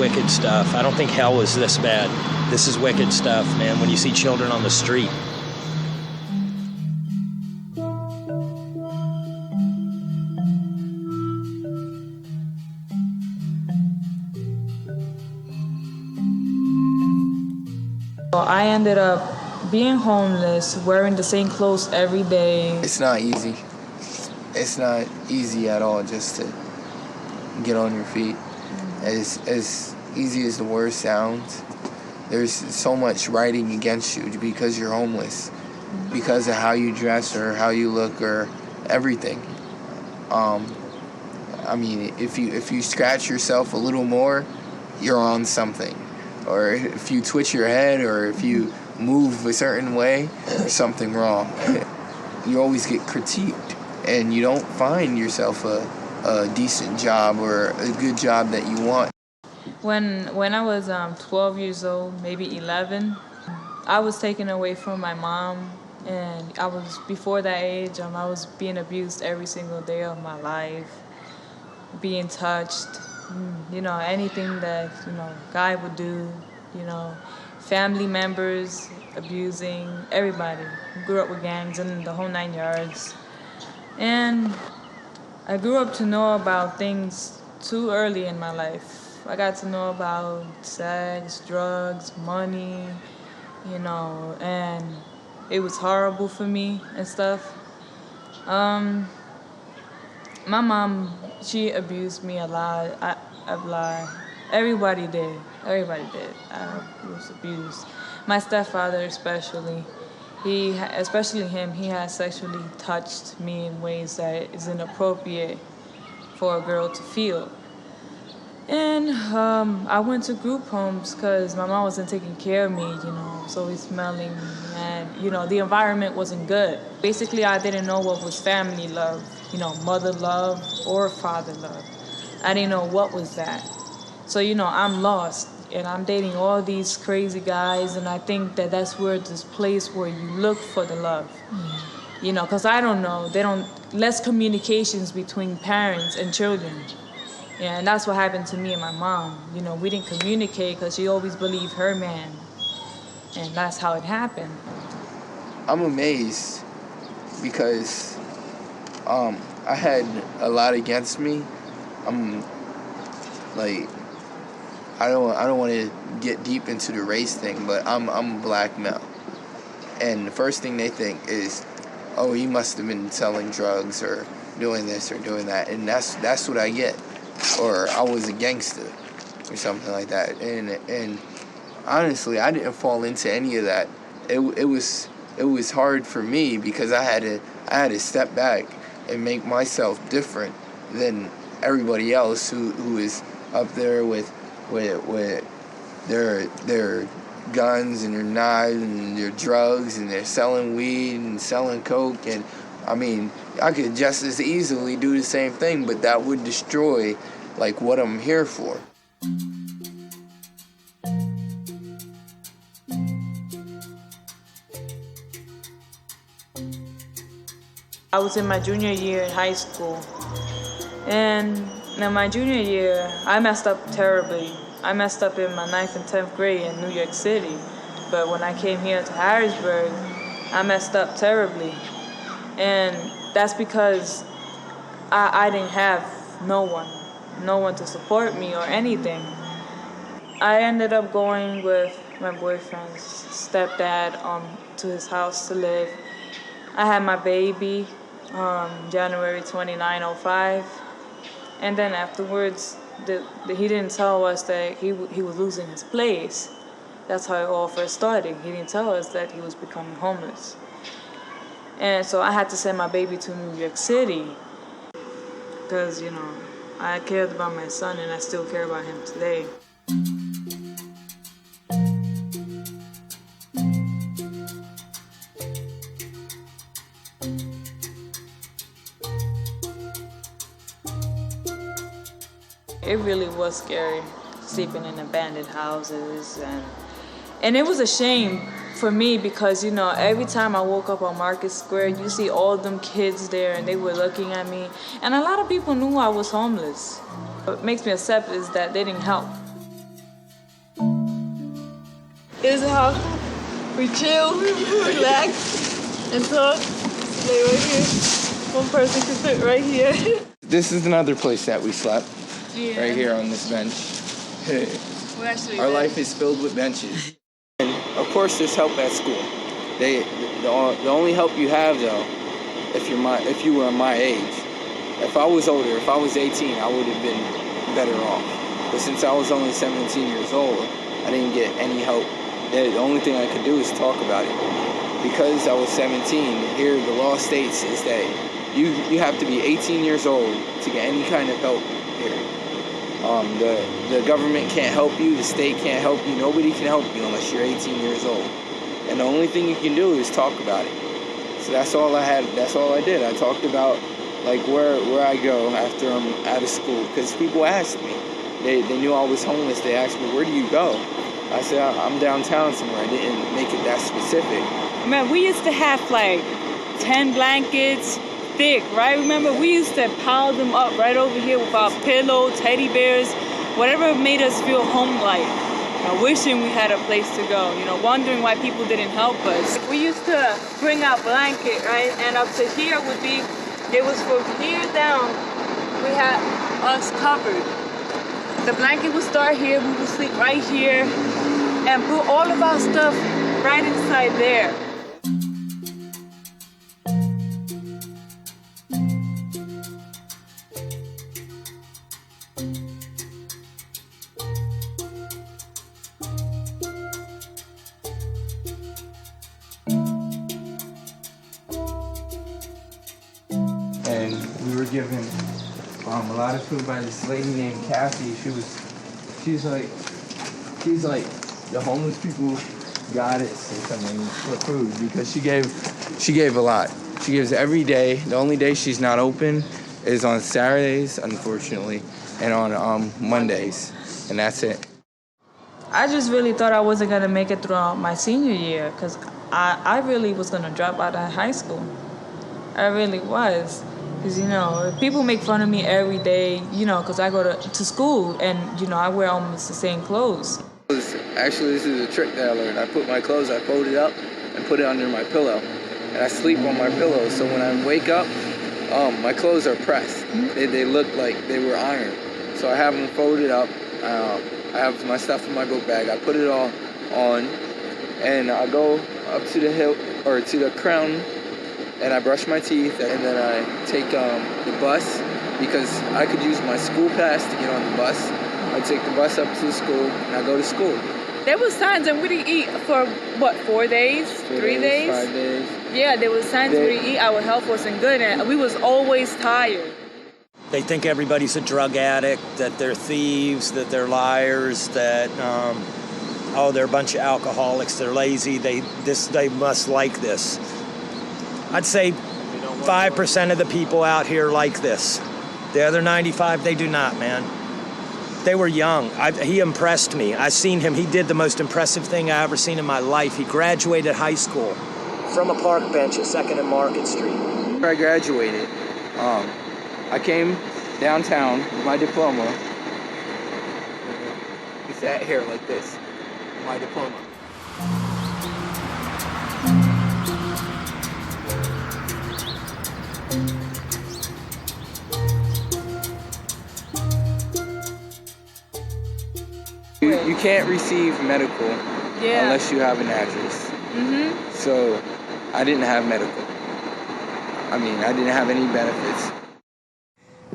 wicked stuff. I don't think hell was this bad. This is wicked stuff, man, when you see children on the street. I ended up being homeless, wearing the same clothes every day. It's not easy. It's not easy at all just to get on your feet. As easy as the word sounds, there's so much writing against you because you're homeless, because of how you dress or how you look or everything. I mean, if you scratch yourself a little more, you're on something. Or if you twitch your head or if you move a certain way, there's something wrong. You always get critiqued, and you don't find yourself a decent job or a good job that you want. When I was 12 years old, maybe 11, I was taken away from my mom, and before that age, I was being abused every single day of my life, being touched, anything that, guy would do, family members abusing, everybody. Grew up with gangs and the whole 9 yards. And I grew up to know about things too early in my life. I got to know about sex, drugs, money, and it was horrible for me and stuff. My mom, she abused me a lot. I lied. Everybody did. I was abused. My stepfather especially. He has sexually touched me in ways that is inappropriate for a girl to feel. And I went to group homes because my mom wasn't taking care of me, I was always smelling, and, the environment wasn't good. Basically, I didn't know what was family love, mother love or father love. I didn't know what was that. So, I'm lost, and I'm dating all these crazy guys, and I think that that's where this place where you look for the love. Because I don't know, less communications between parents and children. Yeah, and that's what happened to me and my mom. We didn't communicate because she always believed her man. And that's how it happened. I'm amazed because I had a lot against me. I don't want to get deep into the race thing, but I'm a black male. And the first thing they think is, oh, he must have been selling drugs or doing this or doing that. And that's what I get. Or I was a gangster or something like that. And honestly, I didn't fall into any of that. It was hard for me because I had to step back and make myself different than everybody else who is up there with their guns and their knives and their drugs, and they're selling weed and selling coke. And I mean, I could just as easily do the same thing, but that would destroy what I'm here for. I was in my junior year in high school, and in my junior year, I messed up terribly. I messed up in my 9th and 10th grade in New York City, but when I came here to Harrisburg, I messed up terribly. And that's because I didn't have no one to support me or anything. I ended up going with my boyfriend's stepdad to his house to live. I had my baby January 29, 2005. And then afterwards, he didn't tell us that he was losing his place. That's how it all first started. He didn't tell us that he was becoming homeless. And so I had to send my baby to New York City because, I cared about my son, and I still care about him today. It really was scary, sleeping in abandoned houses, and it was a shame for me because, every time I woke up on Market Square, you see all them kids there, and they were looking at me, and a lot of people knew I was homeless. What makes me upset is that they didn't help. is how we chill, relax, and talk. Lay right here. One person can fit right here. This is another place that we slept. Yeah. Right here on this bench. Our life is filled with benches. And of course, there's help at school. The only help you have though, if you were my age, if I was older, if I was 18, I would have been better off. But since I was only 17 years old, I didn't get any help. The only thing I could do is talk about it. Because I was 17, here the law states is that you have to be 18 years old to get any kind of help here. The government can't help you, the state can't help you, nobody can help you unless you're 18 years old. And the only thing you can do is talk about it. So that's all I had, that's all I did. I talked about like where I go after I'm out of school, because people asked me. They knew I was homeless, they asked me, where do you go? I said, I'm downtown somewhere. I didn't make it that specific. Man, we used to have like 10 blankets, thick, right? Remember, we used to pile them up right over here with our pillow, teddy bears, whatever made us feel home-like. Wishing we had a place to go, wondering why people didn't help us. We used to bring our blanket, right? And up to here would be, it was from here down, we had us covered. The blanket would start here, we would sleep right here, and put all of our stuff right inside there. And we were given a lot of food by this lady named Kathy. She's like the homeless people goddess or something for food, because she gave a lot. She gives every day. The only day she's not open is on Saturdays, unfortunately, and on Mondays, and that's it. I just really thought I wasn't going to make it throughout my senior year, because I really was going to drop out of high school. I really was. Because, people make fun of me every day, because I go to school and, I wear almost the same clothes. Actually, this is a trick that I learned. I put my clothes, I fold it up and put it under my pillow. And I sleep on my pillow, so when I wake up, my clothes are pressed. They look like they were ironed. So I have them folded up. I have my stuff in my book bag. I put it all on, and I go up to the hill, or to the crown, and I brush my teeth, and then I take the bus, because I could use my school pass to get on the bus. I take the bus up to the school, and I go to school. There was times and we didn't eat for, 4 days? 3 days? 5 days. Yeah, there was times we didn't eat. Our health wasn't good, and we was always tired. They think everybody's a drug addict, that they're thieves, that they're liars, that, they're a bunch of alcoholics, they're lazy, they must like this. I'd say 5% of the people out here like this. The other 95, they do not, man. They were young. He impressed me. I seen him. He did the most impressive thing I ever seen in my life. He graduated high school from a park bench at 2nd and Market Street. After I graduated, I came downtown with my diploma. I sat here like this, my diploma. You can't receive medical unless you have an address. Mm-hmm. So I didn't have medical. I didn't have any benefits.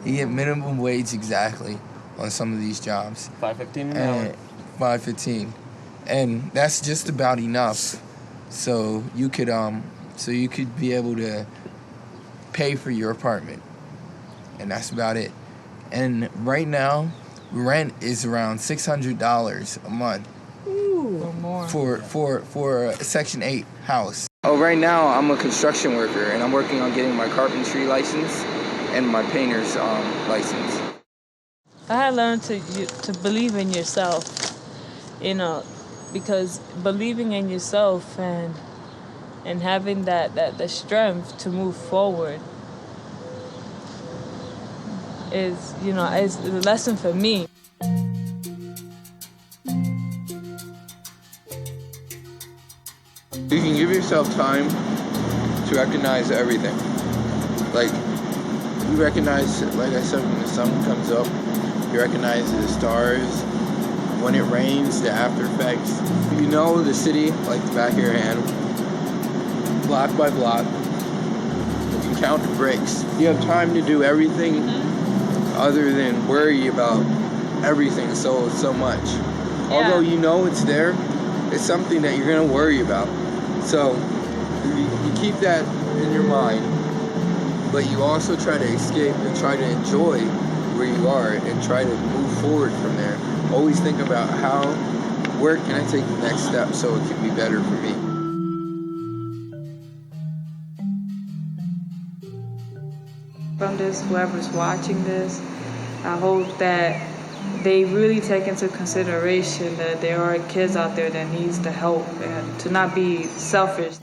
You get minimum wage exactly on some of these jobs. $5.15 an hour. $5.15, and that's just about enough. So you could be able to pay for your apartment, and that's about it. And right now, rent is around $600 a month. Ooh, or more. For a Section 8 house. Oh, right now I'm a construction worker, and I'm working on getting my carpentry license and my painter's license. I had learned to believe in yourself, because believing in yourself and having that the strength to move forward is a lesson for me. You can give yourself time to recognize everything. Like, you recognize, like I said, when the sun comes up, you recognize the stars. When it rains, the after effects. You know the city like the back of your hand, block by block. You can count the bricks. You have time to do everything other than worry about everything so much. Yeah. Although you know it's there, it's something that you're going to worry about. So you keep that in your mind, but you also try to escape and try to enjoy where you are and try to move forward from there. Always think about where can I take the next step so it can be better for me. From this, whoever's watching this, I hope that they really take into consideration that there are kids out there that needs the help and to not be selfish.